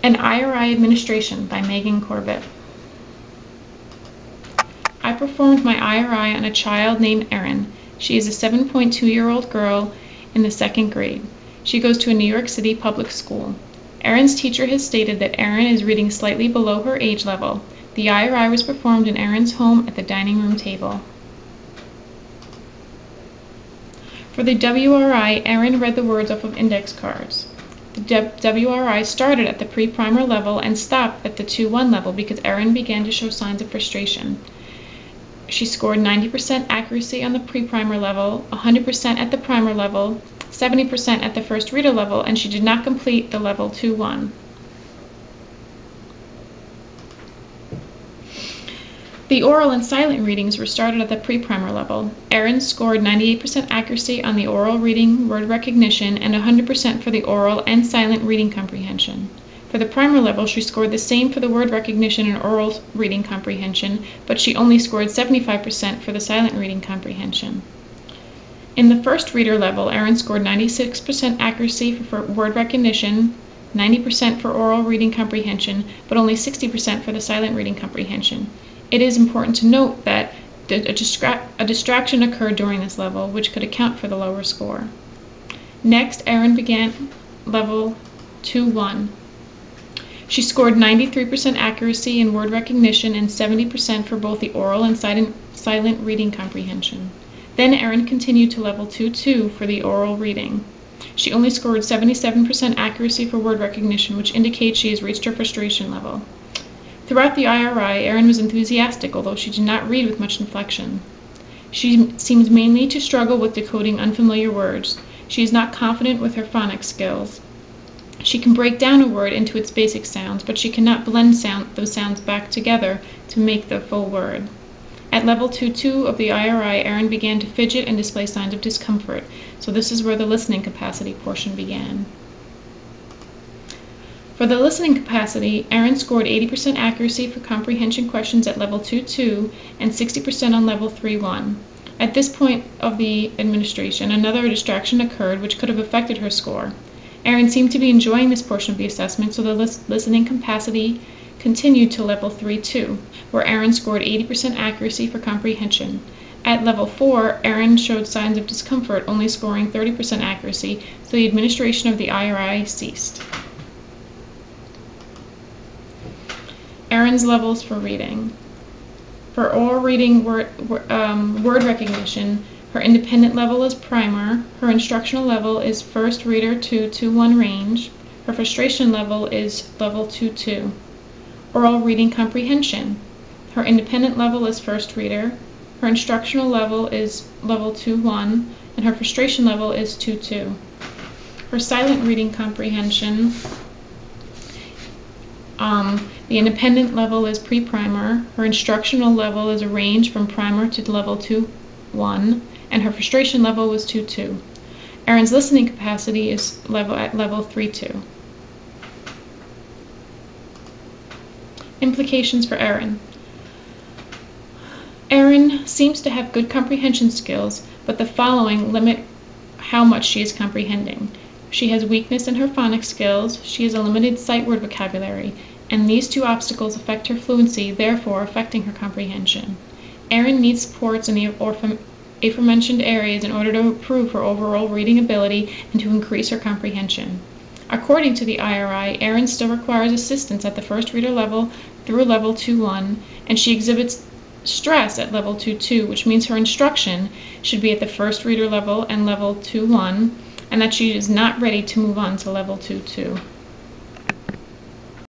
An IRI Administration by Megcorbe. I performed my IRI on a child named Erin. She is a 7.2-year-old girl in the 2nd grade. She goes to a New York City public school. Erin's teacher has stated that Erin is reading slightly below her age level. The IRI was performed in Erin's home at the dining room table. For the WRI, Erin read the words off of index cards. The WRI started at the pre-primer level and stopped at the 2-1 level because Erin began to show signs of frustration. She scored 90% accuracy on the pre-primer level, 100% at the primer level, 70% at the first reader level, and she did not complete the level 2-1. The oral and silent readings were started at the pre-primer level. Erin scored 98% accuracy on the oral reading word recognition and 100% for the oral and silent reading comprehension. For the primer level, she scored the same for the word recognition and oral reading comprehension, but she only scored 75% for the silent reading comprehension. In the first reader level, Erin scored 96% accuracy for word recognition, 90% for oral reading comprehension, but only 60% for the silent reading comprehension. It is important to note that a distraction occurred during this level, which could account for the lower score. Next, Erin began level 2-1. She scored 93% accuracy in word recognition and 70% for both the oral and silent reading comprehension. Then Erin continued to level 2-2 for the oral reading. She only scored 77% accuracy for word recognition, which indicates she has reached her frustration level. Throughout the IRI, Erin was enthusiastic, although she did not read with much inflection. She seemed mainly to struggle with decoding unfamiliar words. She is not confident with her phonics skills. She can break down a word into its basic sounds, but she cannot blend those sounds back together to make the full word. At level 2-2 of the IRI, Erin began to fidget and display signs of discomfort, so this is where the listening capacity portion began. For the listening capacity, Erin scored 80% accuracy for comprehension questions at level 2-2 and 60% on level 3-1. At this point of the administration, another distraction occurred which could have affected her score. Erin seemed to be enjoying this portion of the assessment, so the listening capacity continued to level 3-2, where Erin scored 80% accuracy for comprehension. At level 4, Erin showed signs of discomfort, only scoring 30% accuracy, so the administration of the IRI ceased. Erin's levels for reading. For oral reading word recognition, her independent level is primer, her instructional level is first reader to 2-1 range, her frustration level is level 2-2. Oral reading comprehension, her independent level is first reader, her instructional level is level 2-1, and her frustration level is 2-2. For silent reading comprehension, the independent level is pre-primer, her instructional level is a range from primer to level 2-1, and her frustration level was 2-2. Erin's listening capacity is at level 3-2. Implications for Erin. Erin seems to have good comprehension skills, but the following limit how much she is comprehending. She has weakness in her phonics skills, she has a limited sight word vocabulary, and these two obstacles affect her fluency, therefore affecting her comprehension. Erin needs supports in the aforementioned areas in order to improve her overall reading ability and to increase her comprehension. According to the IRI, Erin still requires assistance at the first reader level through level 2-1, and she exhibits stress at level 2-2, which means her instruction should be at the first reader level and level 2-1, and that she is not ready to move on to level 2-2.